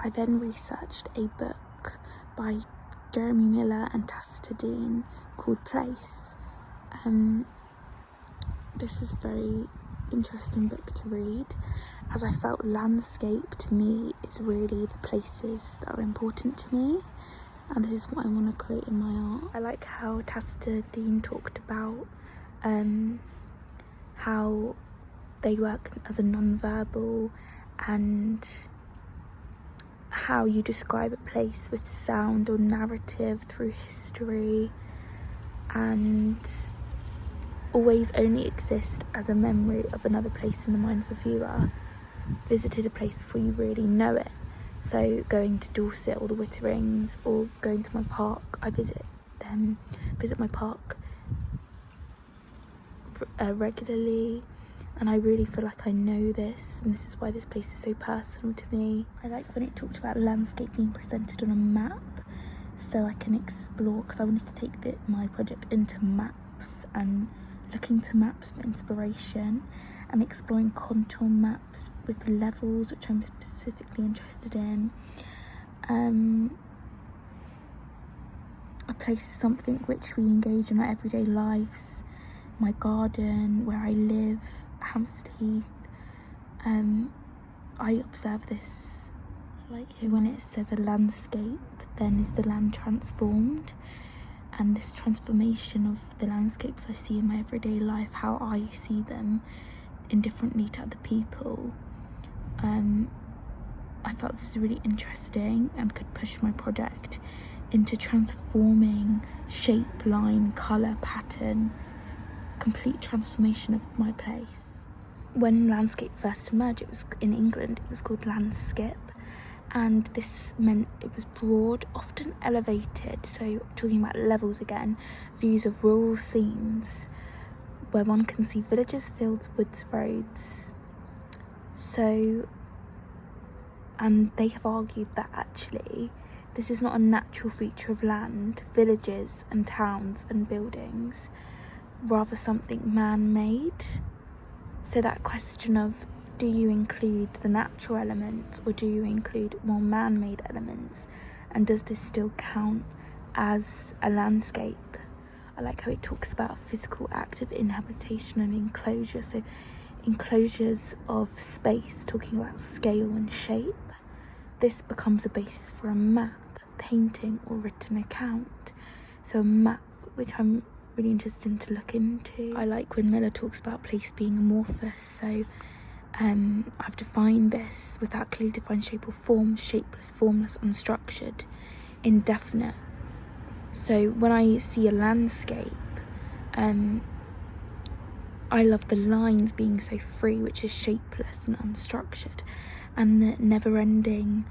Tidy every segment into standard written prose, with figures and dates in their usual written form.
I then researched a book by Jeremy Miller and Tacita Dean called Place. This is a very interesting book to read, as I felt landscape to me is really the places that are important to me, and this is what I want to create in my art. I like how Tacita Dean talked about how they work as a non-verbal, and how you describe a place with sound or narrative through history, and always only exist as a memory of another place in the mind of a viewer. Visited a place before you really know it. So going to Dorset or the Witterings, or going to my park, I visit my park regularly, and I really feel like I know this, and this is why this place is so personal to me. I like when it talked about landscape being presented on a map, so I can explore, because I wanted to take my project into maps and looking to maps for inspiration, and exploring contour maps with levels, which I'm specifically interested in. A place is something which we engage in our everyday lives. My garden, where I live, Hampstead Heath. I observe this. Like when it says a landscape, then is the land transformed? And this transformation of the landscapes I see in my everyday life, how I see them indifferently to other people, I felt this was really interesting and could push my project into transforming shape, line, colour, pattern, complete transformation of my place. When landscape first emerged, it was in England, it was called landskip, and this meant it was broad, often elevated, so talking about levels again, views of rural scenes where one can see villages, fields, woods, roads. So, and they have argued that actually this is not a natural feature of land, villages and towns and buildings, rather something man-made. So that question of, do you include the natural elements, or do you include more man-made elements, and does this still count as a landscape? I like how it talks about physical active inhabitation and enclosure, so enclosures of space, talking about scale and shape. This becomes a basis for a map, painting, or written account. So a map, which I'm really interested in to look into. I like when Miller talks about place being amorphous, so I've defined this without clearly defined shape or form, shapeless, formless, unstructured, indefinite. So when I see a landscape, I love the lines being so free, which is shapeless and unstructured, and the never-ending.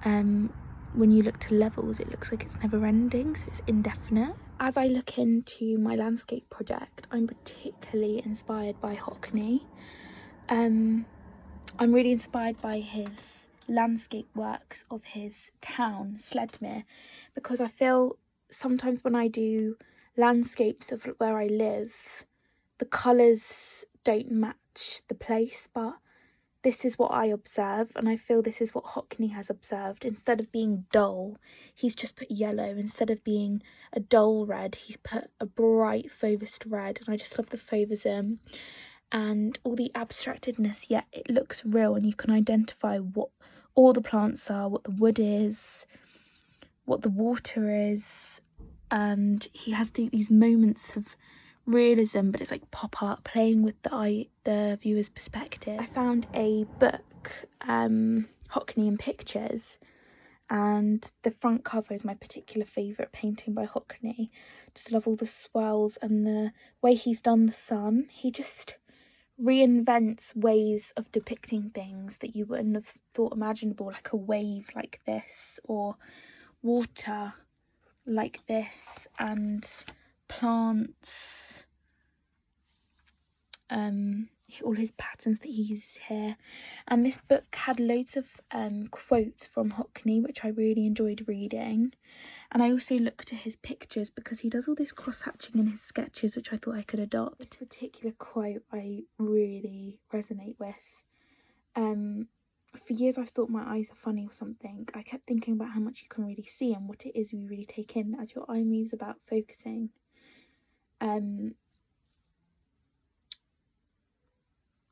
When you look to levels, it looks like it's never-ending, so it's indefinite. As I look into my landscape project, I'm particularly inspired by Hockney. I'm really inspired by his landscape works of his town, Sledmere, because I feel sometimes when I do landscapes of where I live, the colours don't match the place, but this is what I observe, and I feel this is what Hockney has observed. Instead of being dull, he's just put yellow. Instead of being a dull red, he's put a bright fauvist red, and I just love the fauvism and all the abstractedness, yet it looks real, and you can identify what all the plants are, what the wood is, what the water is, and he has these moments of realism, but it's like pop art, playing with the viewer's perspective. I found a book, Hockney in Pictures, and the front cover is my particular favourite painting by Hockney. Just love all the swirls and the way he's done the sun. He just reinvents ways of depicting things that you wouldn't have thought imaginable, like a wave like this, or water like this, and plants, all his patterns that he uses here. And this book had loads of quotes from Hockney, which I really enjoyed reading. And I also looked at his pictures, because he does all this cross-hatching in his sketches, which I thought I could adopt. This particular quote I really resonate with. for years I've thought my eyes are funny or something. I kept thinking about how much you can really see and what it is we really take in as your eye moves about focusing. An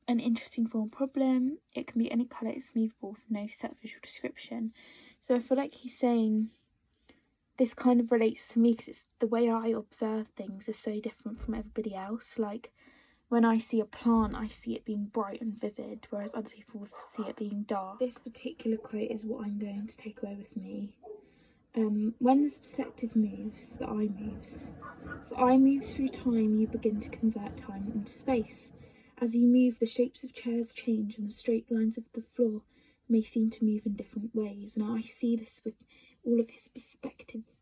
interesting form problem. It can be any colour, it's movable with no set visual description. So I feel like he's saying this kind of relates to me because it's the way I observe things is so different from everybody else. Like when I see a plant, I see it being bright and vivid, whereas other people will see it being dark. This particular quote is what I'm going to take away with me. When the perspective moves, the eye moves. As the eye moves through time, you begin to convert time into space. As you move, the shapes of chairs change and the straight lines of the floor may seem to move in different ways. Now I see this with all of his perspective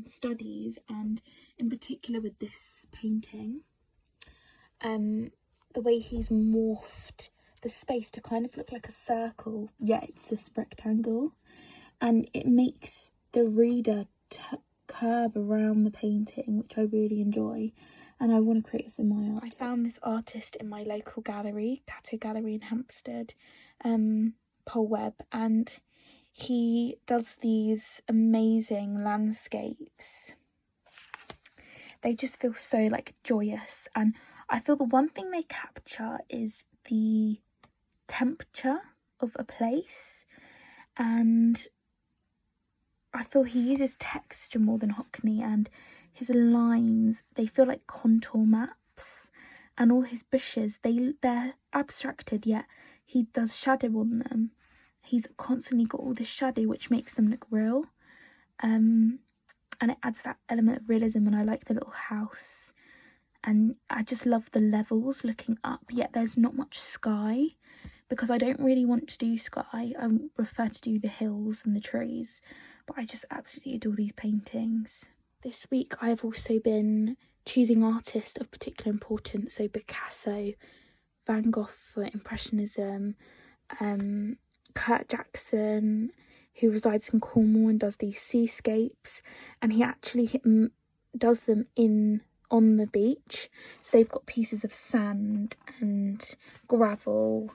studies, and in particular with this painting. The way he's morphed the space to kind of look like a circle, yet it's this rectangle, and it makes the reader curve around the painting, which I really enjoy, and I want to create this in my art. I found this artist in my local gallery, Cato Gallery in Hampstead, Pole Web, and he does these amazing landscapes. They just feel so like joyous, and I feel the one thing they capture is the temperature of a place, and I feel he uses texture more than Hockney, and his lines, they feel like contour maps, and all his bushes, they're abstracted, yet he does shadow on them. He's constantly got all this shadow which makes them look real, and it adds that element of realism. And I like the little house, and I just love the levels looking up, yet there's not much sky, because I don't really want to do sky. I prefer to do the hills and the trees, but I just absolutely adore these paintings. This week I have also been choosing artists of particular importance, so Picasso, Van Gogh for Impressionism, Kurt Jackson, who resides in Cornwall and does these seascapes, and he actually does them on the beach, so they've got pieces of sand and gravel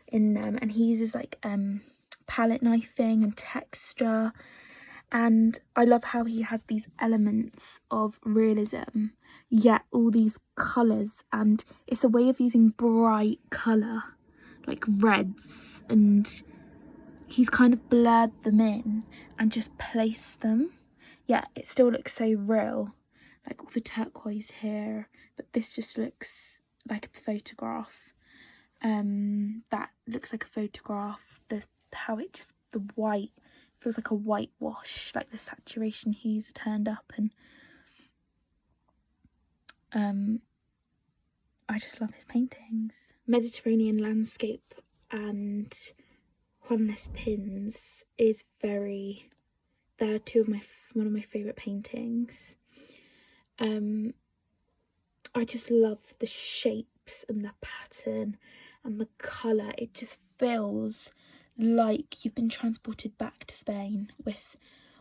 in them, and he uses like palette knifing and texture, and I love how he has these elements of realism yet all these colours, and it's a way of using bright colour like reds, and he's kind of blurred them in and just placed them, yet it still looks so real, like all the turquoise here, but this just looks like a photograph. That looks like a photograph. How it just, the white feels like a whitewash, like the saturation hues are turned up, and I just love his paintings. Mediterranean Landscape and Juanes Pins is they're one of my favourite paintings. I just love the shapes and the pattern and the colour. It just feels like you've been transported back to Spain with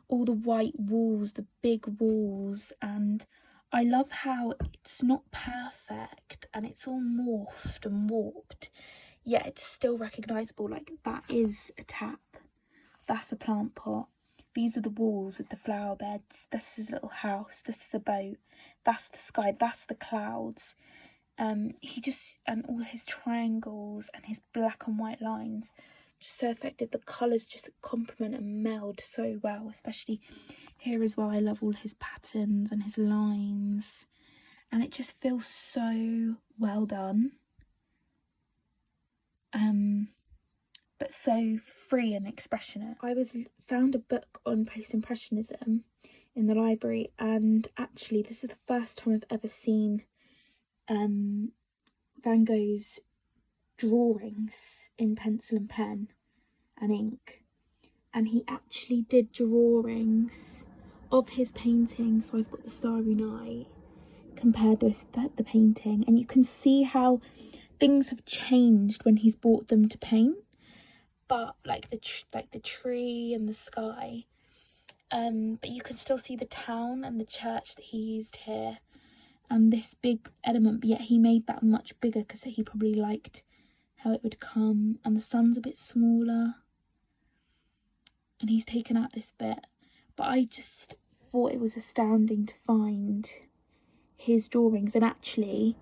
all the white walls, the big walls, and I love how it's not perfect and it's all morphed and warped, yet it's still recognisable. Like, that is a tap, that's a plant pot, these are the walls with the flower beds, this is a little house, this is a boat, that's the sky, that's the clouds. He just, and all his triangles and his black and white lines just so effective. The colours just complement and meld so well, especially here as well. I love all his patterns and his lines, and it just feels so well done, but so free and expressionate. I found a book on post-impressionism in the library, and actually this is the first time I've ever seen Van Gogh's drawings in pencil and pen and ink, and he actually did drawings of his painting. So I've got the Starry Night compared with the painting, and you can see how things have changed when he's brought them to paint, but like the tree and the sky, but you can still see the town and the church that he used here and this big element, but yet he made that much bigger because he probably liked how it would come, and the sun's a bit smaller. and he's taken out this bit, but I just thought it was astounding to find his drawings. And actually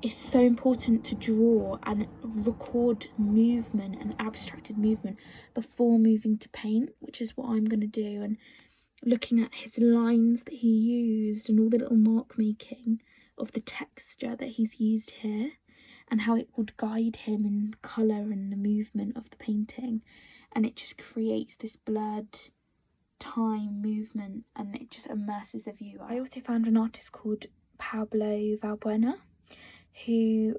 it's so important to draw and record movement and abstracted movement before moving to paint, which is what I'm going to do. And looking at his lines that he used and all the little mark making of the texture that he's used here, and how it would guide him in colour and the movement of the painting, and it just creates this blurred time movement and it just immerses the viewer. I also found an artist called Pablo Valbuena, who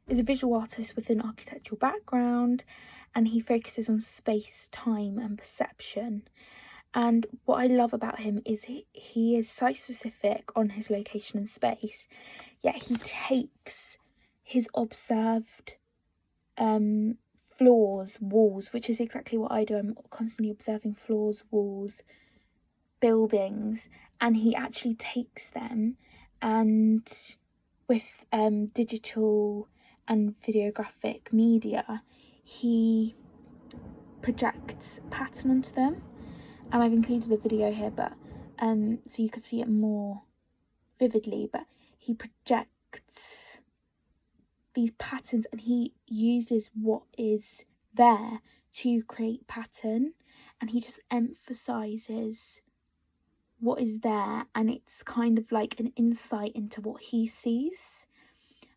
is a visual artist with an architectural background, and he focuses on space, time and perception. And what I love about him is he is site specific on his location and space, yet he takes his observed floors, walls, which is exactly what I do. I'm constantly observing floors, walls, buildings, and he actually takes them, and with digital and videographic media, he projects pattern onto them. And I've included a video here, but so you could see it more vividly, but he projects these patterns and he uses what is there to create pattern, and he just emphasizes what is there, and it's kind of like an insight into what he sees.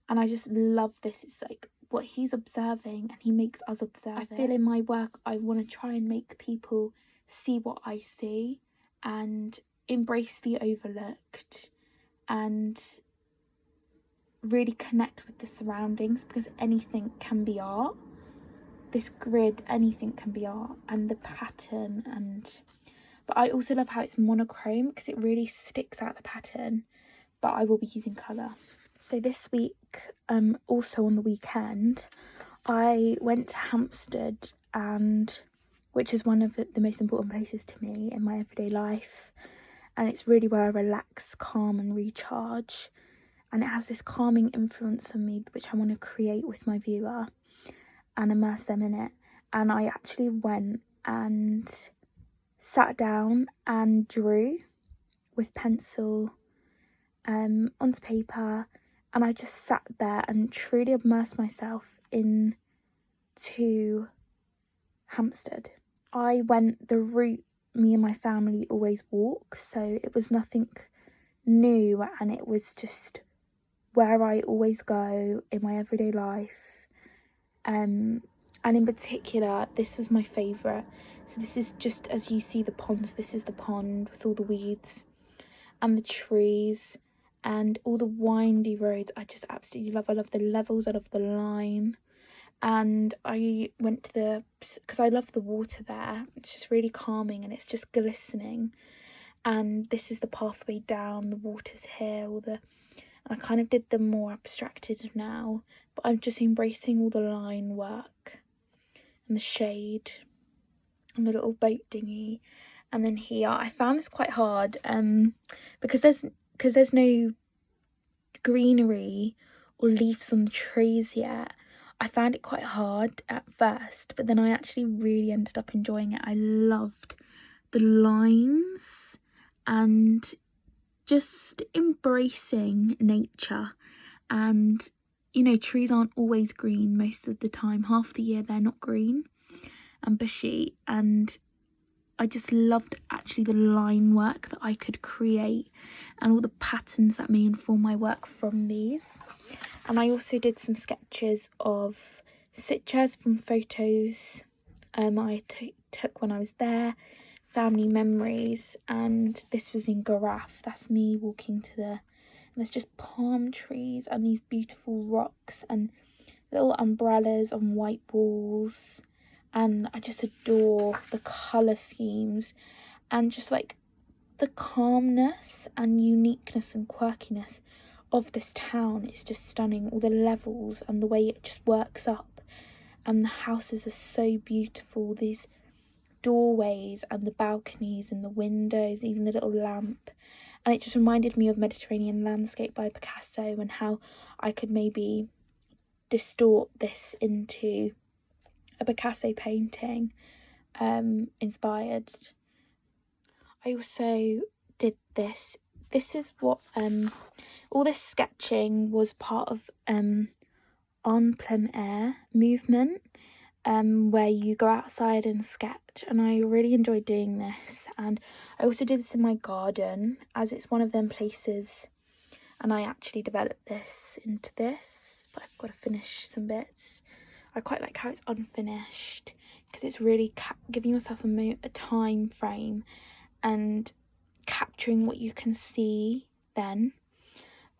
And I just love this. It's like what he's observing and he makes us observe. I feel in my work I want to try and make people see what I see and embrace the overlooked and really connect with the surroundings, because anything can be art. This grid, anything can be art, and the pattern. But I also love how it's monochrome, because it really sticks out the pattern, but I will be using colour. So this week, also on the weekend, I went to Hampstead, and which is one of the most important places to me in my everyday life, and it's really where I relax, calm and recharge, and it has this calming influence on me which I want to create with my viewer and immerse them in it. And I actually went and sat down and drew with pencil onto paper, and I just sat there and truly immersed myself into Hampstead. I went the route me and my family always walk, so it was nothing new, and it was just where I always go in my everyday life. And in particular, this was my favourite. So this is just, as you see the ponds, this is the pond with all the weeds and the trees and all the windy roads. I just absolutely love. I love the levels, I love the line. And I went to because I love the water there. It's just really calming and it's just glistening. And this is the pathway down, the water's here, and I kind of did them more abstracted now, but I'm just embracing all the line work and the shade and the little boat dinghy. And then here, I found this quite hard because there's no greenery or leaves on the trees yet. I found it quite hard at first, but then I actually really ended up enjoying it. I loved the lines and just embracing nature. And you know, trees aren't always green most of the time. Half the year they're not green and bushy, and I just loved actually the line work that I could create and all the patterns that may inform my work from these. And I also did some sketches of pictures from photos I took when I was there, family memories, and this was in Garaf. That's me walking to and there's just palm trees and these beautiful rocks and little umbrellas on white walls. And I just adore the colour schemes and just like the calmness and uniqueness and quirkiness of this town. It's just stunning, all the levels and the way it just works up, and the houses are so beautiful, these doorways and the balconies and the windows, even the little lamp. And it just reminded me of Mediterranean Landscape by Picasso, and how I could maybe distort this into a Picasso painting. inspired. I also did this. This is what all this sketching was part of en plein air movement, where you go outside and sketch, and I really enjoyed doing this. And I also did this in my garden, as it's one of them places, and I actually developed this into this, but I've got to finish some bits. I quite like how it's unfinished, because it's really giving yourself a time frame and capturing what you can see then.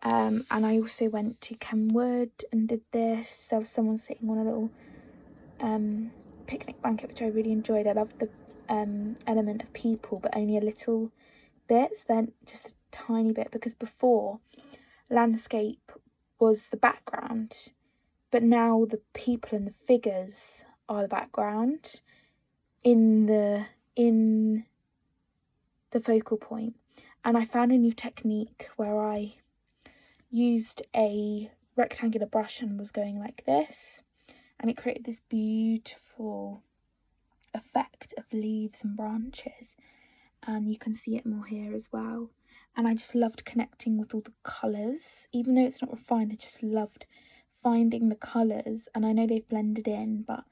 And I also went to Kenwood and did this. There was someone sitting on a little picnic blanket, which I really enjoyed. I love the element of people, but only a little bit, then just a tiny bit, because before landscape was the background, but now the people and the figures are the background in the focal point. And I found a new technique where I used a rectangular brush and was going like this, and it created this beautiful effect of leaves and branches, and you can see it more here as well. And I just loved connecting with all the colours, even though it's not refined. I just loved finding the colours, and I know they've blended in, but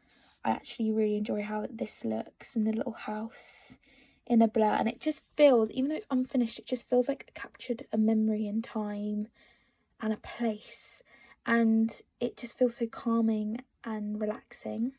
I actually really enjoy how this looks in the little house in a blur. And it just feels, even though it's unfinished, it just feels like it captured a memory in time and a place, and it just feels so calming and relaxing.